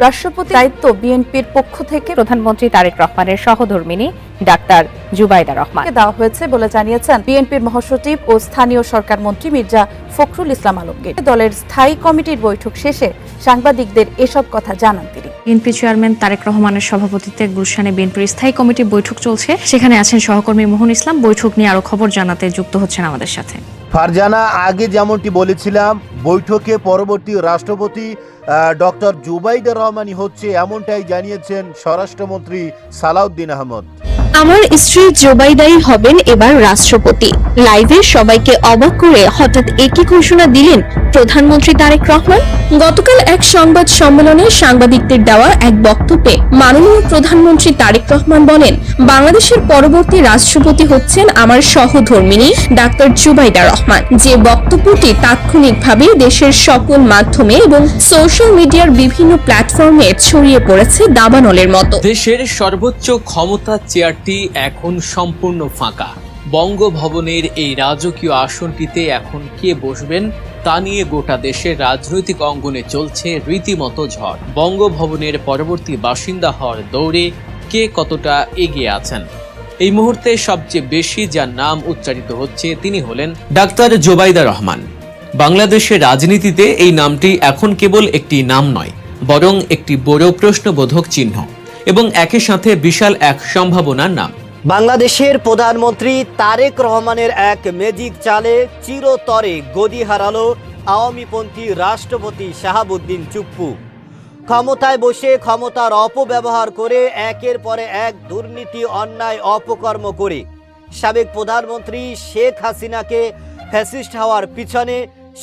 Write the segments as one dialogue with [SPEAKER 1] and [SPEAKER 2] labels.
[SPEAKER 1] রাষ্ট্রপতি দায়িত্ব বিএনপির পক্ষ থেকে প্রধানমন্ত্রী তারেক রহমানের সহধর্মিণী ডাক্তার জুবাইদা রহমান দেওয়া হয়েছে বলে জানিয়েছেন বিএনপির মহাসচিব ও স্থানীয় সরকার মন্ত্রী মির্জা ফখরুল ইসলাম আলমগীর। দলের স্থায়ী কমিটির বৈঠক শেষে সাংবাদিকদের এসব কথা জানান তিনি।
[SPEAKER 2] বিএনপি চেয়ারম্যান তারেক রহমানের সভাপতিত্বে গুলশানে বিএনপির স্থায়ী কমিটির বৈঠক চলছে, সেখানে আছেন সহকর্মী মোহন ইসলাম। বৈঠক নিয়ে আরো খবর জানাতে যুক্ত হচ্ছেন আমাদের সাথে।
[SPEAKER 3] ফারজানা, আগে যেমনটি বলেছিলাম, বৈঠকে পরবর্তী রাষ্ট্রপতি ডক্টর জুবাইদা রহমানই হচ্ছে, এমনটাই জানিয়েছেন স্বরাষ্ট্রমন্ত্রী সালাউদ্দিন আহমদ।
[SPEAKER 4] আমার স্ত্রী জুবাইদাই হবেন এবার রাষ্ট্রপতি। লাইভে সবাইকে অবাক করে হঠাৎ একই ঘোষণা দিলেন প্রধানমন্ত্রী তারেক রহমান। গতকাল এক সংবাদ সম্মেলনে সাংবাদিকদের দেওয়া এক বক্তব্যে মাননীয় প্রধানমন্ত্রী তারেক রহমান বলেন, বাংলাদেশের পরবর্তী রাষ্ট্রপতি হচ্ছেন আমার সহধর্মিণী ডাক্তার জুবাইদা রহমান। যে বক্তব্যটি তাৎক্ষণিকভাবে দেশের সকল মাধ্যমে এবং সোশ্যাল মিডিয়ার বিভিন্ন প্ল্যাটফর্মে ছড়িয়ে পড়েছে দাবানলের মতো।
[SPEAKER 5] দেশের সর্বোচ্চ ক্ষমতা চেয়ারটি এখন সম্পূর্ণ ফাঁকা। বঙ্গভবনের এই রাজকীয় আসনটিতে এখন কে বসবেন তা নিয়ে গোটা দেশের রাজনৈতিক অঙ্গনে চলছে রীতিমতো ঝড়। বঙ্গভবনের পরবর্তী বাসিন্দা হওয়ার দৌড়ে কে কতটা এগিয়ে আছেন, এই মুহূর্তে সবচেয়ে বেশি যার নাম উচ্চারিত হচ্ছে তিনি হলেন ডাক্তার জুবাইদা রহমান। বাংলাদেশের রাজনীতিতে এই নামটি এখন কেবল একটি নাম নয়, বরং একটি বড় প্রশ্নবোধক চিহ্ন এবং একই সাথে বিশাল এক সম্ভাবনার নাম।
[SPEAKER 6] বাংলাদেশের প্রধানমন্ত্রী তারেক রহমানের এক ম্যাজিক চালে চিরতরে গদি হারালো আওয়ামীপন্থী রাষ্ট্রপতি শাহাবুদ্দিন চুপ্পু। ক্ষমতায় বসে ক্ষমতার অপব্যবহার করে একের পরে এক দুর্নীতি, অন্যায়, অপকর্ম করে সাবেক প্রধানমন্ত্রী শেখ হাসিনাকে ফ্যাসিস্ট হওয়ার পিছনে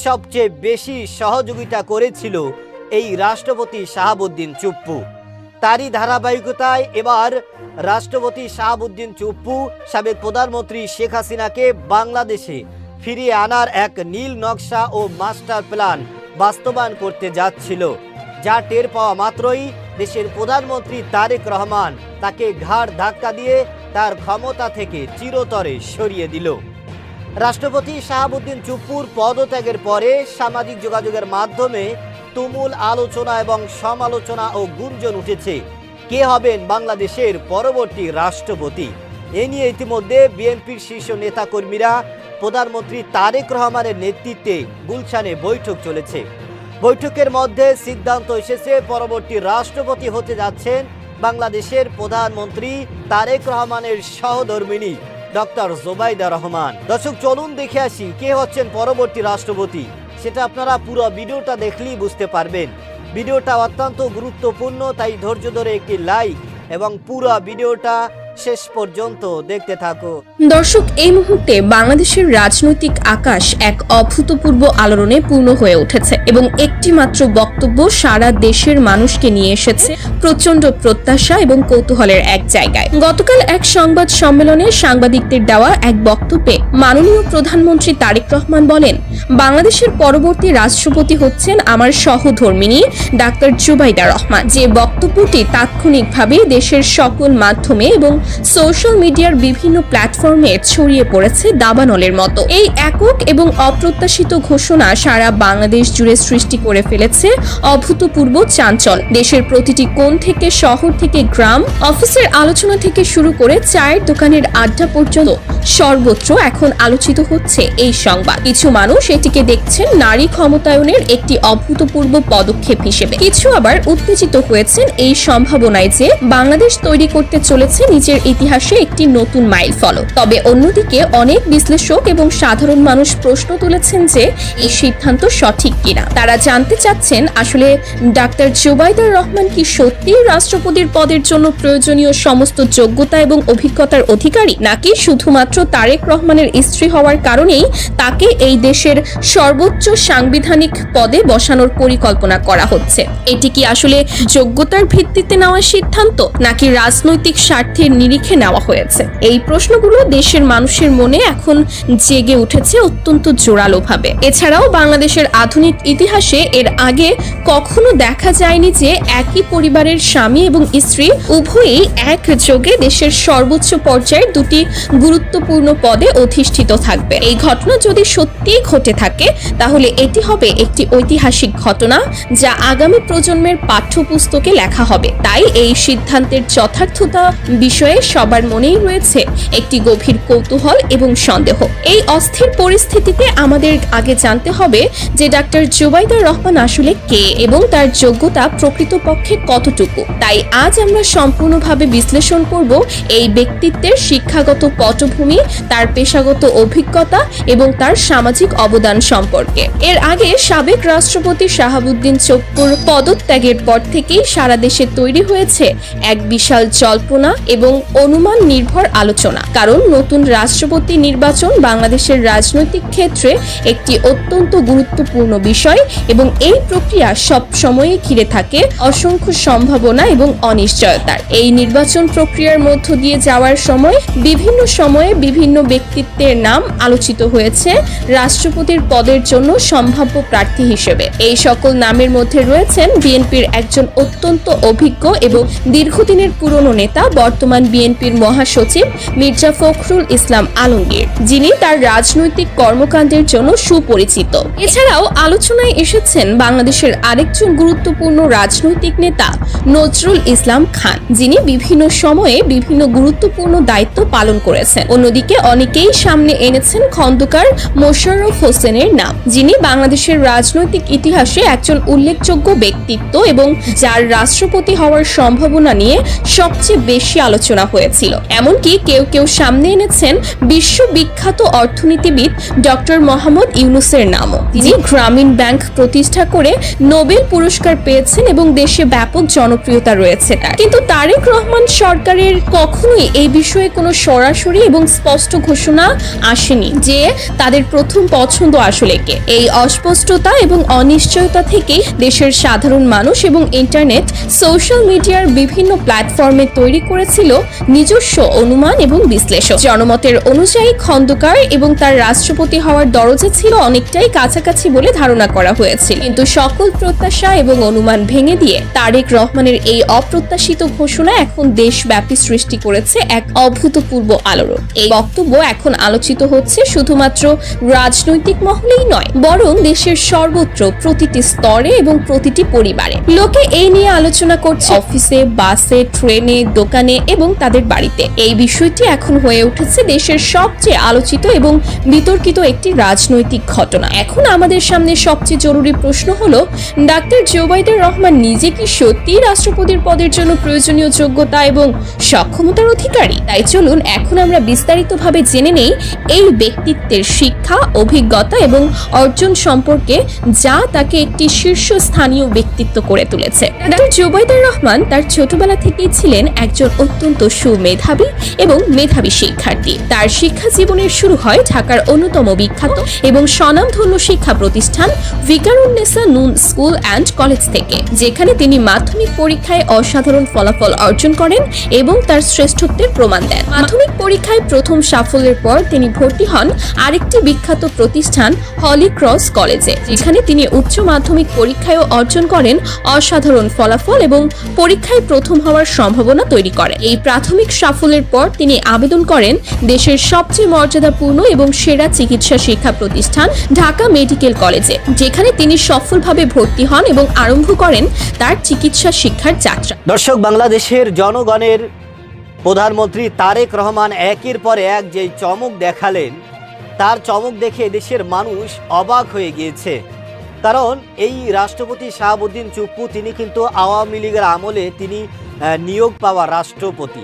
[SPEAKER 6] সবচেয়ে বেশি সহযোগিতা করেছিল এই রাষ্ট্রপতি শাহাবুদ্দিন চুপ্পু। তারই ধারাবাহিকতায় এবার রাষ্ট্রপতি শাহাবুদ্দিন চুপ্পু সাবেক প্রধানমন্ত্রী শেখ হাসিনাকে বাংলাদেশে ফিরিয়ে আনার এক নীল নকশা ও মাস্টার প্ল্যান বাস্তবায়ন করতে যাচ্ছিল, যা টের পাওয়া মাত্রই দেশের প্রধানমন্ত্রী তারেক রহমান তাকে ঘাড় ধাক্কা দিয়ে তার ক্ষমতা থেকে চিরতরে সরিয়ে দিল। রাষ্ট্রপতি শাহাবুদ্দিন চুপ্পুর পদত্যাগের পরে সামাজিক যোগাযোগের মাধ্যমে তুমুল আলোচনা এবং সমালোচনা ও গুঞ্জন উঠেছে কে হবেন বাংলাদেশের পরবর্তী রাষ্ট্রপতি। এ নিয়ে ইতিমধ্যে বিএনপির শীর্ষ নেতাকর্মীরা প্রধানমন্ত্রী তারেক রহমানের নেতৃত্বে গুলশানে বৈঠক চলেছে। বৈঠকের মধ্যে সিদ্ধান্ত এসেছে পরবর্তী রাষ্ট্রপতি হতে যাচ্ছেন বাংলাদেশের প্রধানমন্ত্রী তারেক রহমানের সহধর্মিণী ডক্টর জুবাইদা রহমান। দর্শক, চলুন দেখে আসি কে হচ্ছেন পরবর্তী রাষ্ট্রপতি। সেটা আপনারা পুরো ভিডিওটা দেখলেই বুঝতে পারবেন। ভিডিওটা অত্যন্ত গুরুত্বপূর্ণ, তাই ধৈর্য ধরে একটি লাইক এবং পুরো ভিডিওটা শেষ পর্যন্ত দেখতে থাকো।
[SPEAKER 4] দর্শক, এই মুহূর্তে বাংলাদেশের রাজনৈতিক আকাশ এক অভূতপূর্ব আলোড়নে পূর্ণ হয়ে উঠেছে এবং একটি মাত্র বক্তব্য সারা দেশের মানুষকে নিয়ে এসেছে প্রচন্ড প্রত্যাশা এবং কৌতূহলের এক জায়গায়। গতকাল এক সংবাদ সম্মেলনে সাংবাদিকদের দেওয়া এক বক্তব্যে মাননীয় প্রধানমন্ত্রী তারেক রহমান বলেন, বাংলাদেশের পরবর্তী রাষ্ট্রপতি হচ্ছেন আমার সহধর্মিণী ডাক্তার জুবাইদা রহমান। যে বক্তব্যটি তাৎক্ষণিকভাবে দেশের সকল মাধ্যমে এবং সোশ্যাল মিডিয়ার বিভিন্ন প্ল্যাটফর্মে ছড়িয়ে পড়েছে দাবানলের মতো। এই একক এবং অপ্রত্যাশিত ঘোষণা সারা বাংলাদেশ জুড়ে সৃষ্টি করে ফেলেছে অভূতপূর্ব চাঞ্চল। দেশের প্রতিটি কোণ থেকে, শহর থেকে গ্রাম, অফিসের আলোচনা থেকে শুরু করে চায়ের দোকানের আড্ডা পর্যন্ত সর্বত্র এখন আলোচিত হচ্ছে এই সংবাদ। কিছু মানুষ এটিকে দেখছেন নারী ক্ষমতায়নের একটি অভূতপূর্ব পদক্ষেপ হিসেবে, কিছু আবার উত্তেজিত হয়েছেন এই সম্ভাবনায় যে বাংলাদেশ তৈরি করতে চলেছে নিজের ইতিহাসে একটি নতুন মাইল ফলক। তবে অন্যদিকে অনেক বিশ্লেষক এবং সাধারণ মানুষ প্রশ্ন তুলেছেন যে এই সিদ্ধান্ত সঠিক কিনা। তারা জানতে চাচ্ছেন, আসলে ডাক্তার জুবাইদা রহমান কি সত্যি রাষ্ট্রপতির পদের জন্য প্রয়োজনীয় সমস্ত যোগ্যতা এবং অভিজ্ঞতার অধিকারী, নাকি শুধুমাত্র তারেক রহমানের স্ত্রী হওয়ার কারণেই তাকে এই দেশের সর্বোচ্চ সাংবিধানিক পদে বসানোর পরিকল্পনা করা হচ্ছে। এটি কি আসলে যোগ্যতার ভিত্তিতে নেওয়া সিদ্ধান্ত, নাকি রাজনৈতিক স্বার্থের নিরিখে নেওয়া হয়েছে? এই প্রশ্নগুলো দেশের মানুষের মনে এখন জেগে উঠেছে অত্যন্ত জোরালোভাবে। এছাড়াও বাংলাদেশের আধুনিক ইতিহাসে এর আগে কখনো দেখা যায়নি যে একই পরিবারের স্বামী এবং স্ত্রী উভয়ই একযোগে দেশের সর্বোচ্চ পর্যায়ের দুটি গুরুত্বপূর্ণ পদে অধিষ্ঠিত থাকবে। এই ঘটনা যদি সত্যিই ঘটে থাকে তাহলে এটি হবে একটি ঐতিহাসিক ঘটনা, যা আগামী প্রজন্মের পাঠ্যপুস্তকে লেখা হবে। তাই এই সিদ্ধান্তের যথার্থতা বিষয়ে সবার মনেই রয়েছে একটি গভীর কৌতূহল এবং সন্দেহ। এই অস্থির পরিস্থিতিতে আমাদের আগে জানতে হবে যে ডাক্তার জুবাইদা রহমান আসলে কে এবং তার যোগ্যতা প্রকৃতপক্ষে কতটুকু। তাই আজ আমরা সম্পূর্ণভাবে বিশ্লেষণ করব এই ব্যক্তিত্বের শিক্ষাগত পটভূমি, তার পেশাগত অভিজ্ঞতা এবং তার সামাজিক অবদান সম্পর্কে। এর আগে সাবেক রাষ্ট্রপতি শাহাবুদ্দিন চুপ্পুর পদত্যাগের পর থেকেই সারা দেশে তৈরি হয়েছে এক বিশাল জল্পনা এবং অনুমান নির্ভর আলোচনা। কারণ নতুন রাষ্ট্রপতি নির্বাচন বাংলাদেশের রাজনৈতিক ক্ষেত্রে একটি অত্যন্ত গুরুত্বপূর্ণ বিষয় এবং এই প্রক্রিয়া সব সময়ে ঘিরে থাকে অসংখ্য সম্ভাবনা এবং অনিশ্চয়তার। এই নির্বাচন প্রক্রিয়ার মধ্য দিয়ে যাওয়ার সময় বিভিন্ন সময়ে বিভিন্ন ব্যক্তিত্বের নাম আলোচিত হয়েছে রাষ্ট্রপতির পদের জন্য সম্ভাব্য প্রার্থী হিসেবে। এই সকল নামের মধ্যে রয়েছেন বিএনপির একজন অত্যন্ত অভিজ্ঞ এবং দীর্ঘদিনের পুরনো নেতা, বর্তমান বিএনপির মহাসচিব মির্জা ফখরুল ইসলাম আলমগীর, যিনি তার রাজনৈতিক কর্মকাণ্ডের জন্য সুপরিচিত। এছাড়াও আলোচনায় এসেছেন বাংলাদেশের আরেকজন গুরুত্বপূর্ণ রাজনৈতিক নেতা নজরুল ইসলাম খান, যিনি বিভিন্ন সময়ে বিভিন্ন গুরুত্বপূর্ণ দায়িত্ব পালন করেছেন। অন্যদিকে অনেকেই সামনে এনেছেন খন্দকার মোশাররফ হোসেনের নাম, যিনি বাংলাদেশের রাজনৈতিক ইতিহাসে একজন উল্লেখযোগ্য ব্যক্তিত্ব এবং যার রাষ্ট্রপতি হওয়ার সম্ভাবনা নিয়ে সবচেয়ে বেশি আলোচনা হয়েছিল। এমনকি কেউ কেউ সামনে এনেছেন বিশ্ববিখ্যাত অর্থনীতিবিদ ডক্টর মোহাম্মদ ইউনূসের নামও। তিনি গ্রামীণ ব্যাংক প্রতিষ্ঠা করে নোবেল পুরস্কার পেয়েছেন এবং দেশে ব্যাপক জনপ্রিয়তা রয়েছে তার। কিন্তু তারেক রহমান সরকারের কখনোই এই বিষয়ে কোনো সরাসরি এবং স্পষ্ট ঘোষণা আসেনি যে তাদের প্রথম পছন্দ আসলে কে। এই অস্পষ্টতা এবং অনিশ্চয়তা থেকেই দেশের সাধারণ মানুষ এবং ইন্টারনেট, সোশ্যাল মিডিয়ার বিভিন্ন প্ল্যাটফর্মে তৈরি করেছিল নিজস্ব অনুমান এবং বিশ্লেষণ। জনমতের অনুযায়ী খন্দকার এবং তার রাষ্ট্রপতি হওয়ার দরজা ছিল অনেকটাই কাছাকাছি বলে ধারণা করা হয়েছিল। কিন্তু সকল প্রত্যাশা এবং অনুমান ভেঙে দিয়ে তারেক রহমানের এই অপ্রত্যাশিত ঘোষণা এখন দেশব্যাপী সৃষ্টি করেছে এক অভূতপূর্ব আলোড়ন। এই বক্তব্য এখন আলোচিত হচ্ছে শুধুমাত্র রাজনৈতিক মহলেই নয়, বরং দেশের সর্বত্র প্রতিটি স্তরে এবং প্রতিটি পরিবারে। লোকে এই নিয়ে আলোচনা করছে অফিসে, বাসে, ট্রেনে, দোকানে এবং তাদের বাড়িতে। এই বিষয়টি এখন হয়ে উঠেছে দেশের সবচেয়ে আলোচিত এবং বিতর্কিত একটি রাজনৈতিক ঘটনা। এখন আমাদের সামনে সবচেয়ে জরুরি প্রশ্ন হলো, ডাক্তার জুবাইদা রহমান নিজে কি সত্যি রাষ্ট্রপতির পদের জন্য প্রয়োজনীয় যোগ্যতা এবং সক্ষমতার অধিকারী? তাই চলুন এখন আমরা বিস্তারিতভাবে জেনে নেই এই ব্যক্তিত্বের শিক্ষা, অভিজ্ঞতা এবং অর্জন সম্পর্কে, যা তাকে একটি শীর্ষস্থানীয় ব্যক্তিত্ব করে তুলেছে। ডাক্তার জুবাইদা রহমান তার ছোটবেলা থেকেই ছিলেন একজন অত্যন্ত সুমেধাবী এবং মেধাবী শিক্ষার্থী। তার শিক্ষা জীবনের শুরু হয় ঢাকার অন্যতম বিখ্যাত এবং স্বনামধন্য শিক্ষা প্রতিষ্ঠান ভিকারুন্নেসা নুন স্কুল অ্যান্ড কলেজ থেকে, যেখানে তিনি মাধ্যমিক পরীক্ষায় অসাধারণ ফলাফল অর্জন করেন এবং তার শ্রেষ্ঠত্বের প্রমাণ দেন। মাধ্যমিক পরীক্ষায় প্রথম সাফল্যের পর তিনি ভর্তি হন আরেকটি বিখ্যাত প্রতিষ্ঠান হলি ক্রস কলেজে, যেখানে তিনি উচ্চ মাধ্যমিক পরীক্ষায়ও অর্জন করেন অসাধারণ ফলাফল এবং পরীক্ষায় প্রথম হওয়ার সম্ভাবনা তৈরি করেন। এই প্রাথমিক সাফল্যের পর তিনি আবেদন করেন দেশের সবচেয়ে মর্যাদাপূর্ণ এবং সেরা চিকিৎসা শিক্ষা প্রতিষ্ঠান ঢাকা মেডিকেল কলেজে, যেখানে তিনি সফলভাবে ভর্তি হন এবং আরম্ভ করেন তার চিকিৎসা শিক্ষার যাত্রা।
[SPEAKER 6] দর্শক, বাংলাদেশের জনগণের প্রধানমন্ত্রী তারেক রহমান একের পর এক যে চমক দেখালেন, তার চমক দেখে দেশের মানুষ অবাক হয়ে গিয়েছে। কারণ এই রাষ্ট্রপতি শাহাবুদ্দিন চুপ্পু, তিনি কিন্তু আওয়ামী লীগের আমলে তিনি নিয়োগ পাওয়া রাষ্ট্রপতি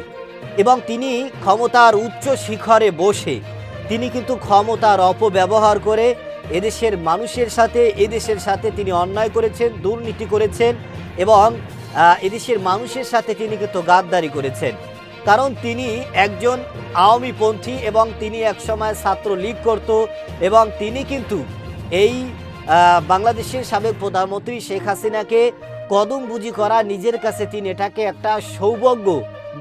[SPEAKER 6] এবং তিনি ক্ষমতার উচ্চ শিখরে বসে তিনি কিন্তু ক্ষমতার অপব্যবহার করে এদেশের সাথে তিনি অন্যায় করেছেন, দুর্নীতি করেছেন এবং এদেশের মানুষের সাথে তিনি কিন্তু গাদ্দারি করেছেন। কারণ তিনি একজন আওয়ামীপন্থী এবং তিনি একসময় ছাত্রলীগ করত এবং তিনি কিন্তু এই বাংলাদেশের সাবেক প্রধানমন্ত্রী শেখ হাসিনাকে কদমবুজি করা, নিজের কাছে তিনি এটাকে একটা সৌভাগ্য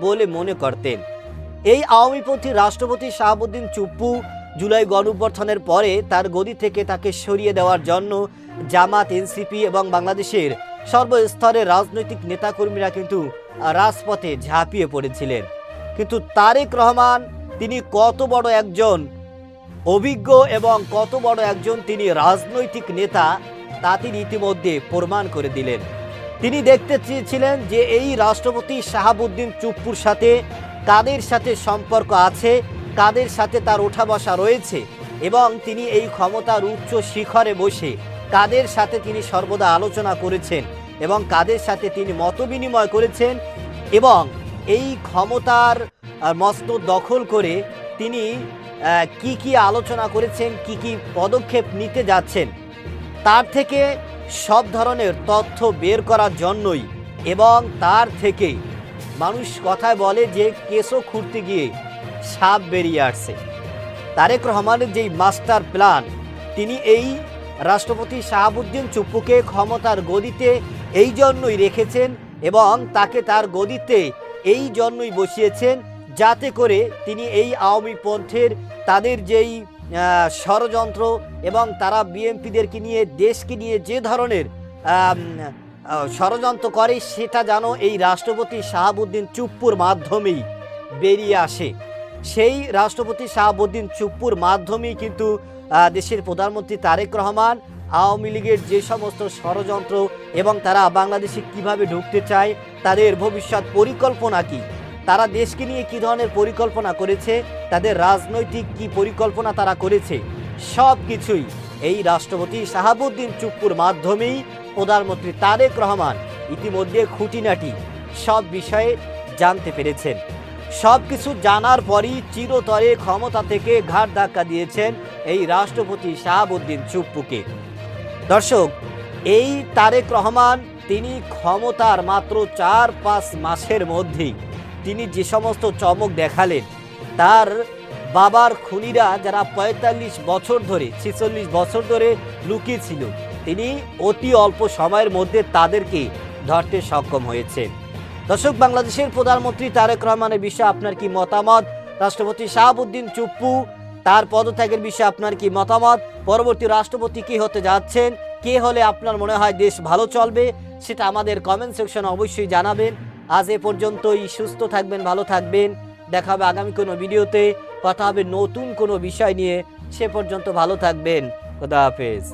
[SPEAKER 6] বলে মনে করতেন। এই আওয়ামীপন্থী রাষ্ট্রপতি শাহাবুদ্দিন চুপ্পু জুলাই গণঅভ্যুত্থানের পরে তার গদি থেকে তাকে সরিয়ে দেওয়ার জন্য জামাত, এনসিপি এবং বাংলাদেশের সর্বস্তরের রাজনৈতিক নেতাকর্মীরা কিন্তু রাজপথে ঝাঁপিয়ে পড়েছিলেন। কিন্তু তারেক রহমান তিনি কত বড় একজন অভিজ্ঞ এবং কত বড় একজন তিনি রাজনৈতিক নেতা তা তিনি ইতিমধ্যে প্রমাণ করে দিলেন। তিনি দেখতে চেয়েছিলেন যে এই রাষ্ট্রপতি শাহাবুদ্দিন চুপ্পুর সাথে কাদের সাথে সম্পর্ক আছে, কাদের সাথে তার ওঠা বসা রয়েছে, এবং তিনি এই ক্ষমতার উচ্চ শিখরে বসে কাদের সাথে তিনি সর্বদা আলোচনা করেছেন এবং কাদের সাথে তিনি মতবিনিময় করেছেন, এবং এই ক্ষমতার মসনদ দখল করে তিনি কি কি আলোচনা করেছেন, কি কি পদক্ষেপ নিতে যাচ্ছেন, তার থেকে সব ধরনের তথ্য বের করার জন্যই, এবং তার থেকে মানুষ কথায় বলে যে কেশো খুঁড়তে গিয়ে সাপ বেরিয়ে আসছে। তারেক রহমানের যেই মাস্টার প্ল্যান, তিনি এই রাষ্ট্রপতি শাহাবুদ্দিন চুপ্পুকে ক্ষমতার গদিতে এই জন্যই রেখেছেন এবং তাকে তার গদিতে এই জন্যই বসিয়েছেন যাতে করে তিনি এই আওয়ামী পন্থের তাদের যেই ষড়যন্ত্র এবং তারা বিএনপিদেরকে নিয়ে দেশকে নিয়ে যে ধরনের ষড়যন্ত্র করে সেটা যেন এই রাষ্ট্রপতি শাহাবুদ্দিন চুপ্পুর মাধ্যমেই বেরিয়ে আসে। সেই রাষ্ট্রপতি শাহাবুদ্দিন চুপ্পুর মাধ্যমেই কিন্তু দেশের প্রধানমন্ত্রী তারেক রহমান আওয়ামী লীগের যে সমস্ত ষড়যন্ত্র এবং তারা বাংলাদেশে কিভাবে ঢুকতে চায়, তাদের ভবিষ্যৎ পরিকল্পনা কি, তারা দেশকে নিয়ে কী ধরনের পরিকল্পনা করেছে, তাদের রাজনৈতিক কি পরিকল্পনা তারা করেছে, সব কিছুই এই রাষ্ট্রপতি শাহাবুদ্দিন চুপ্পুর মাধ্যমেই প্রধানমন্ত্রী তারেক রহমান ইতিমধ্যে খুঁটিনাটি সব বিষয়ে জানতে পেরেছেন। সব কিছু জানার পরই চিরতরে ক্ষমতা থেকে ঘাট ধাক্কা দিয়েছেন এই রাষ্ট্রপতি শাহাবুদ্দিন চুপ্পুকে। দর্শক, এই তারেক রহমান তিনি ক্ষমতার মাত্র 4-5 মাসের মধ্যেই তিনি যে সমস্ত চমক দেখালেন, তার বাবার খুনিরা যারা 45 বছর ধরে 46 বছর ধরে লুকিয়ে ছিল, তিনি অতি অল্প সময়ের মধ্যে তাদেরকে ধরতে সক্ষম হয়েছেন। দর্শক, বাংলাদেশের প্রধানমন্ত্রী তারেক রহমানের বিষয়ে আপনার কি মতামত? রাষ্ট্রপতি শাহাবুদ্দিন চুপ্পু তার পদত্যাগের বিষয়ে আপনার কি মতামত? পরবর্তী রাষ্ট্রপতি কি হতে যাচ্ছেন? কে হলে আপনার মনে হয় দেশ ভালো চলবে? সেটা আমাদের কমেন্ট সেকশনে অবশ্যই জানাবেন। আজ এ পর্যন্তই। সুস্থ থাকবেন, ভালো থাকবেন। দেখা হবে আগামী কোনো ভিডিওতে, কথা হবে নতুন কোনো বিষয় নিয়ে। সে পর্যন্ত ভালো থাকবেন। খোদা হাফেজ।